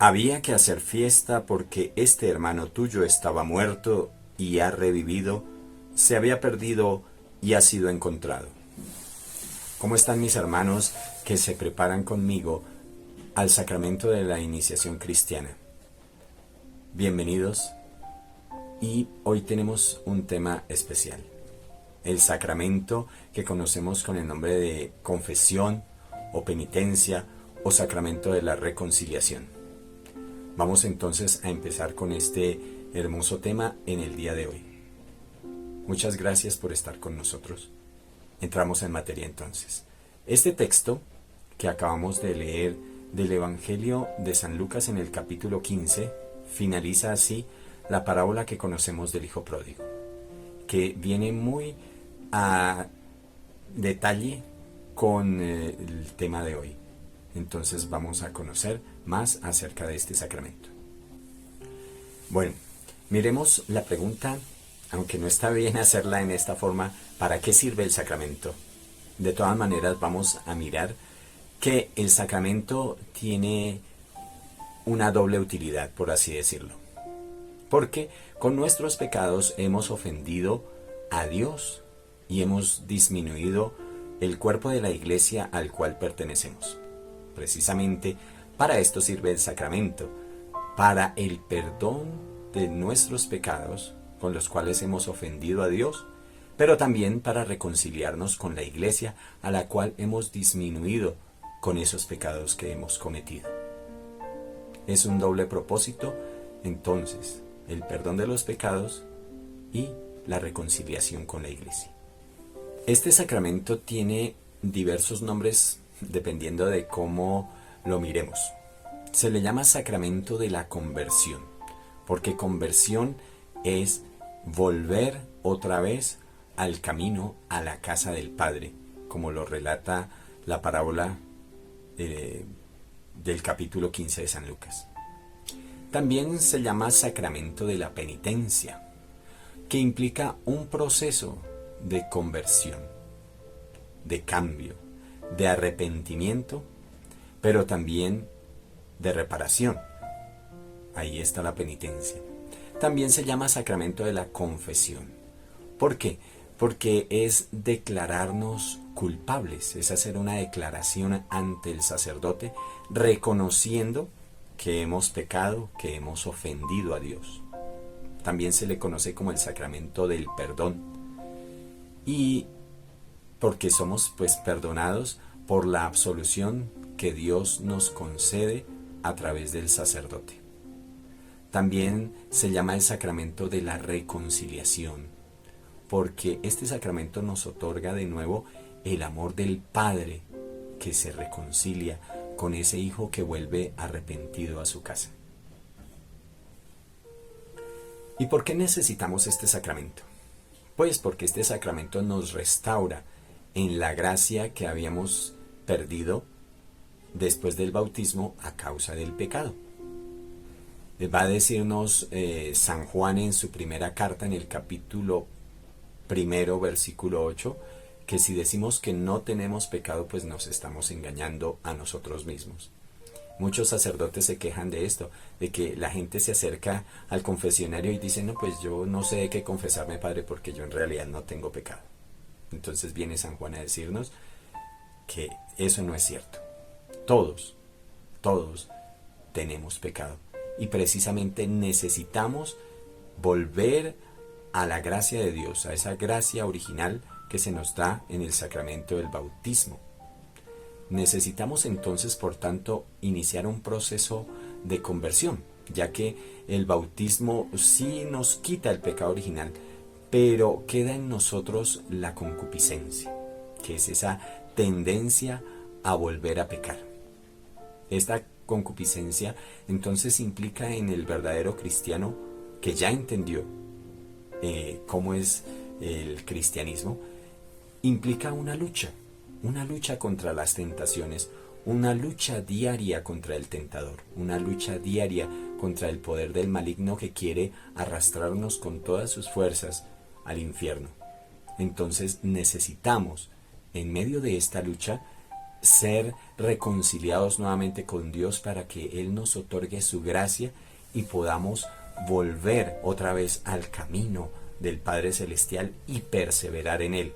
Había que hacer fiesta porque este hermano tuyo estaba muerto y ha revivido, se había perdido y ha sido encontrado. ¿Cómo están mis hermanos que se preparan conmigo al sacramento de la iniciación cristiana? Bienvenidos, y hoy tenemos un tema especial. El sacramento que conocemos con el nombre de confesión o penitencia o sacramento de la reconciliación. Vamos entonces a empezar con este hermoso tema en el día de hoy. Muchas gracias por estar con nosotros. Entramos en materia entonces. Este texto que acabamos de leer del Evangelio de San Lucas en el capítulo 15 finaliza así la parábola que conocemos del Hijo Pródigo, que viene muy a detalle con el tema de hoy. Entonces vamos a conocer más acerca de este sacramento. Bueno, miremos la pregunta, aunque no está bien hacerla en esta forma, ¿para qué sirve el sacramento? De todas maneras vamos a mirar que el sacramento tiene una doble utilidad, por así decirlo. Porque con nuestros pecados hemos ofendido a Dios y hemos disminuido el cuerpo de la iglesia al cual pertenecemos. Precisamente para esto sirve el sacramento, para el perdón de nuestros pecados con los cuales hemos ofendido a Dios, pero también para reconciliarnos con la iglesia a la cual hemos disminuido con esos pecados que hemos cometido. Es un doble propósito, entonces, el perdón de los pecados y la reconciliación con la iglesia. Este sacramento tiene diversos nombres dependiendo de cómo lo miremos. Se le llama sacramento de la conversión, porque conversión es volver otra vez al camino, a la casa del Padre, como lo relata la parábola del capítulo 15 de San Lucas. También se llama sacramento de la penitencia, que implica un proceso de conversión, de cambio, de arrepentimiento, pero también de reparación. Ahí está la penitencia. También se llama sacramento de la confesión. ¿Por qué? Porque es declararnos culpables, es hacer una declaración ante el sacerdote, reconociendo que hemos pecado, que hemos ofendido a Dios. También se le conoce como el sacramento del perdón. Y porque somos perdonados por la absolución que Dios nos concede a través del sacerdote. También se llama el sacramento de la reconciliación, porque este sacramento nos otorga de nuevo el amor del Padre que se reconcilia con ese hijo que vuelve arrepentido a su casa. ¿Y por qué necesitamos este sacramento? Pues porque este sacramento nos restaura en la gracia que habíamos perdido después del bautismo a causa del pecado. Va a decirnos San Juan en su primera carta, en el capítulo 1, versículo 8, que si decimos que no tenemos pecado, pues nos estamos engañando a nosotros mismos. Muchos sacerdotes se quejan de esto, de que la gente se acerca al confesionario y dice, no, pues yo no sé de qué confesarme, padre, porque yo en realidad no tengo pecado. Entonces viene San Juan a decirnos que eso no es cierto. Todos tenemos pecado. Y precisamente necesitamos volver a la gracia de Dios, a esa gracia original que se nos da en el sacramento del bautismo. Necesitamos entonces, por tanto, iniciar un proceso de conversión, ya que el bautismo sí nos quita el pecado original, pero queda en nosotros la concupiscencia, que es esa tendencia a volver a pecar. Esta concupiscencia entonces implica en el verdadero cristiano que ya entendió cómo es el cristianismo, implica una lucha contra las tentaciones, una lucha diaria contra el tentador, una lucha diaria contra el poder del maligno que quiere arrastrarnos con todas sus fuerzas al infierno. Entonces necesitamos, en medio de esta lucha, ser reconciliados nuevamente con Dios para que Él nos otorgue su gracia y podamos volver otra vez al camino del Padre Celestial y perseverar en Él.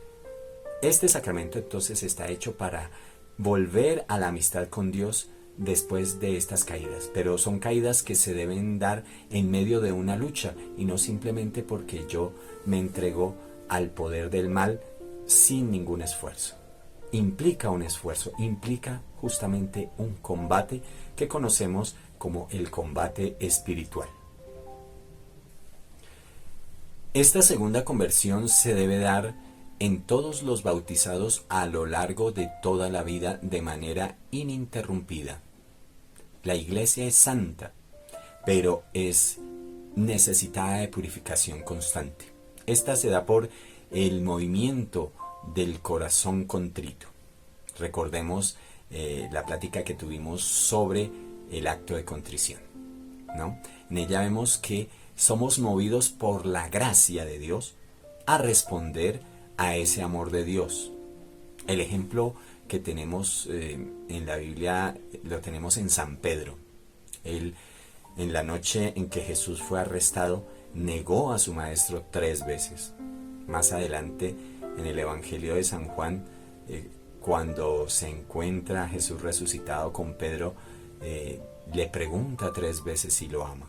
Este sacramento entonces está hecho para volver a la amistad con Dios después de estas caídas, pero son caídas que se deben dar en medio de una lucha y no simplemente porque yo me entrego al poder del mal sin ningún esfuerzo. Implica un esfuerzo, implica justamente un combate que conocemos como el combate espiritual. Esta segunda conversión se debe dar en todos los bautizados a lo largo de toda la vida de manera ininterrumpida. La Iglesia es santa, pero es necesitada de purificación constante. Esta se da por el movimiento del corazón contrito. Recordemos la plática que tuvimos sobre el acto de contrición, ¿no? En ella vemos que somos movidos por la gracia de Dios a responder a ese amor de Dios. El ejemplo que tenemos en la Biblia lo tenemos en San Pedro. Él, en la noche en que Jesús fue arrestado, negó a su maestro 3 veces. Más adelante, en el Evangelio de San Juan, cuando se encuentra Jesús resucitado con Pedro, le pregunta 3 veces si lo ama.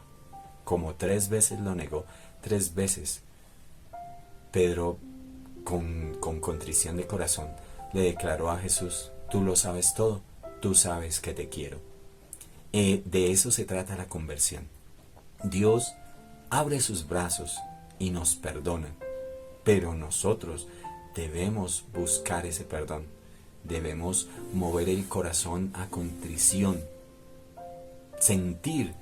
Como 3 veces lo negó, 3 veces Pedro, con contrición de corazón, le declaró a Jesús: tú lo sabes todo, tú sabes que te quiero. De eso se trata la conversión. Dios abre sus brazos y nos perdona, pero nosotros debemos buscar ese perdón, debemos mover el corazón a contrición, sentir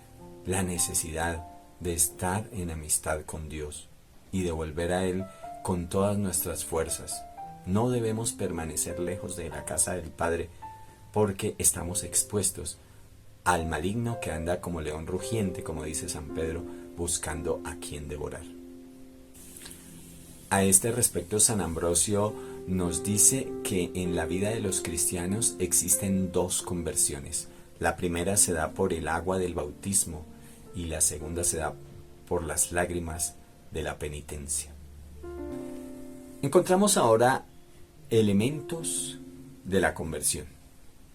la necesidad de estar en amistad con Dios y de volver a Él con todas nuestras fuerzas. No debemos permanecer lejos de la casa del Padre porque estamos expuestos al maligno que anda como león rugiente, como dice San Pedro, buscando a quien devorar. A este respecto, San Ambrosio nos dice que en la vida de los cristianos existen 2 conversiones. La primera se da por el agua del bautismo y la segunda se da por las lágrimas de la penitencia. Encontramos ahora elementos de la conversión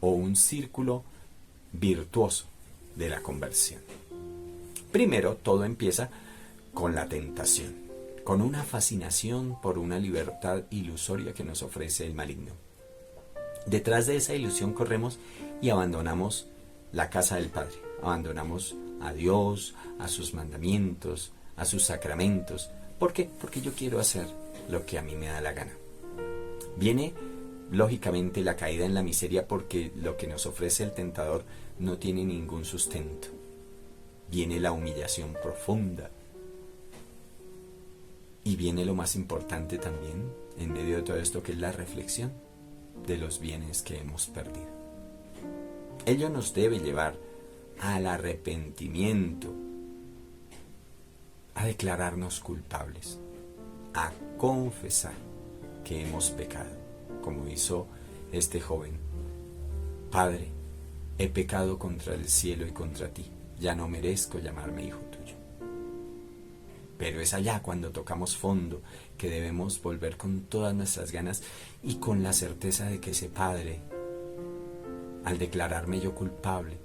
o un círculo virtuoso de la conversión. Primero, todo empieza con la tentación, con una fascinación por una libertad ilusoria que nos ofrece el maligno. Detrás de esa ilusión corremos y abandonamos la casa del Padre, abandonamos a Dios, a sus mandamientos, a sus sacramentos. ¿Por qué? Porque yo quiero hacer lo que a mí me da la gana. Viene, lógicamente, la caída en la miseria porque lo que nos ofrece el tentador no tiene ningún sustento. Viene la humillación profunda. Y viene lo más importante también, en medio de todo esto, que es la reflexión de los bienes que hemos perdido. Ello nos debe llevar al arrepentimiento, a declararnos culpables, a confesar que hemos pecado, como hizo este joven. Padre, he pecado contra el cielo y contra ti, ya no merezco llamarme hijo tuyo. Pero es allá cuando tocamos fondo que debemos volver con todas nuestras ganas y con la certeza de que ese Padre, al declararme yo culpable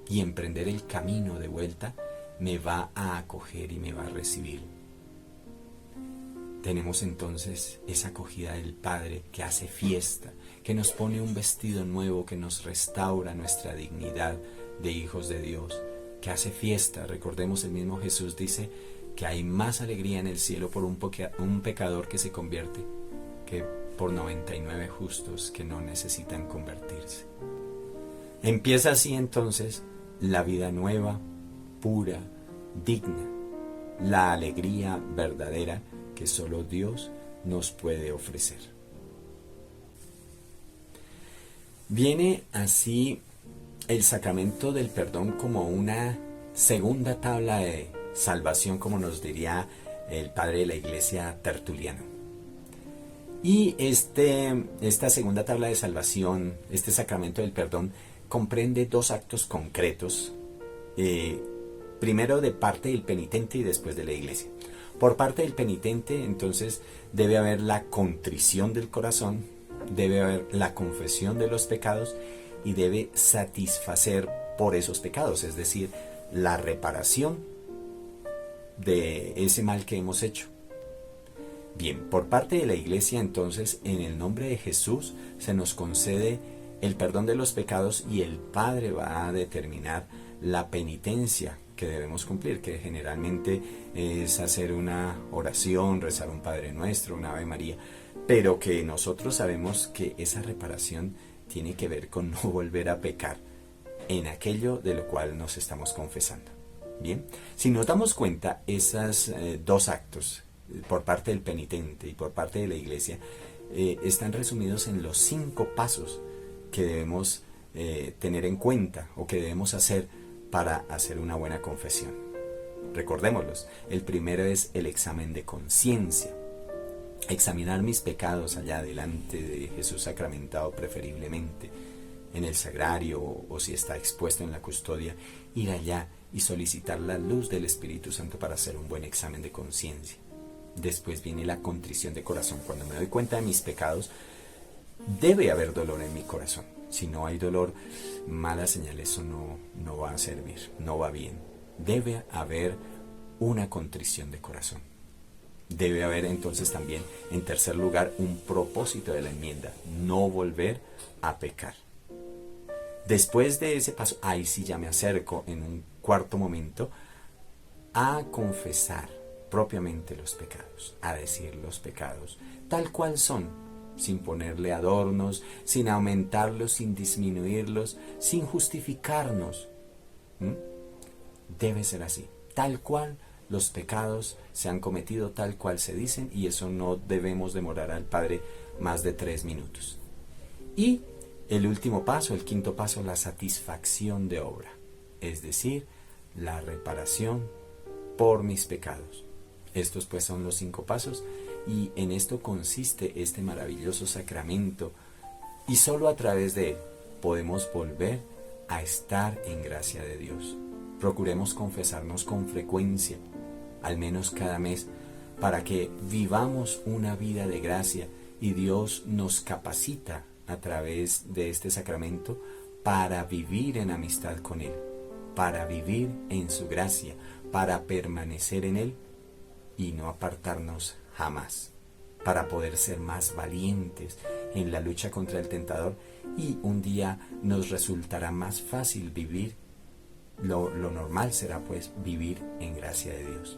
y emprender el camino de vuelta, me va a acoger y me va a recibir. Tenemos entonces esa acogida del Padre que hace fiesta, que nos pone un vestido nuevo, que nos restaura nuestra dignidad de hijos de Dios, que hace fiesta. Recordemos, el mismo Jesús dice que hay más alegría en el cielo por un pecador que se convierte que por 99 justos que no necesitan convertirse. Empieza así entonces la vida nueva, pura, digna, la alegría verdadera que solo Dios nos puede ofrecer. Viene así el sacramento del perdón como una segunda tabla de salvación, como nos diría el padre de la Iglesia Tertuliano. Y esta segunda tabla de salvación, este sacramento del perdón, comprende dos actos concretos, primero de parte del penitente y después de la iglesia. Por parte del penitente, entonces, debe haber la contrición del corazón, debe haber la confesión de los pecados y debe satisfacer por esos pecados, es decir, la reparación de ese mal que hemos hecho. Bien, por parte de la iglesia, entonces, en el nombre de Jesús se nos concede el perdón de los pecados y el Padre va a determinar la penitencia que debemos cumplir, que generalmente es hacer una oración, rezar un Padre Nuestro, un Ave María, pero que nosotros sabemos que esa reparación tiene que ver con no volver a pecar en aquello de lo cual nos estamos confesando. Bien, si nos damos cuenta, esos dos actos, por parte del penitente y por parte de la iglesia, están resumidos en los 5 pasos que debemos tener en cuenta o que debemos hacer para hacer una buena confesión. Recordémoslos. El primero es el examen de conciencia. Examinar mis pecados allá delante de Jesús sacramentado, preferiblemente en el sagrario o si está expuesto en la custodia, ir allá y solicitar la luz del Espíritu Santo para hacer un buen examen de conciencia. Después viene la contrición de corazón. Cuando me doy cuenta de mis pecados, debe haber dolor en mi corazón. Si no hay dolor, mala señal, eso no va a servir, no va bien. Debe haber una contrición de corazón. Debe haber entonces también, en tercer lugar, un propósito de la enmienda, no volver a pecar. Después de ese paso, ahí sí ya me acerco en un cuarto momento a confesar propiamente los pecados, a decir los pecados tal cual son, sin ponerle adornos, sin aumentarlos, sin disminuirlos, sin justificarnos. Debe ser así, tal cual los pecados se han cometido, tal cual se dicen, y eso no debemos demorar al Padre más de 3 minutos. Y el último paso, el quinto paso, la satisfacción de obra, es decir, la reparación por mis pecados. Estos pues son los 5 pasos y en esto consiste este maravilloso sacramento, y solo a través de él podemos volver a estar en gracia de Dios. Procuremos confesarnos con frecuencia, al menos cada mes, para que vivamos una vida de gracia y Dios nos capacita a través de este sacramento para vivir en amistad con Él, para vivir en su gracia, para permanecer en Él y no apartarnos jamás, para poder ser más valientes en la lucha contra el tentador, y un día nos resultará más fácil vivir, lo normal será pues vivir en gracia de Dios.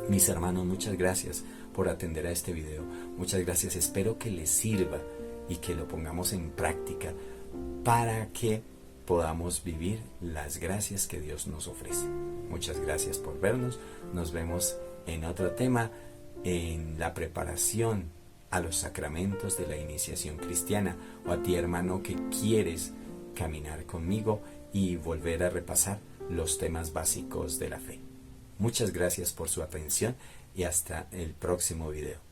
Mis hermanos, muchas gracias por atender a este video, muchas gracias, espero que les sirva y que lo pongamos en práctica para que podamos vivir las gracias que Dios nos ofrece. Muchas gracias por vernos, nos vemos en otro tema, en la preparación a los sacramentos de la iniciación cristiana, o a ti, hermano, que quieres caminar conmigo y volver a repasar los temas básicos de la fe. Muchas gracias por su atención y hasta el próximo video.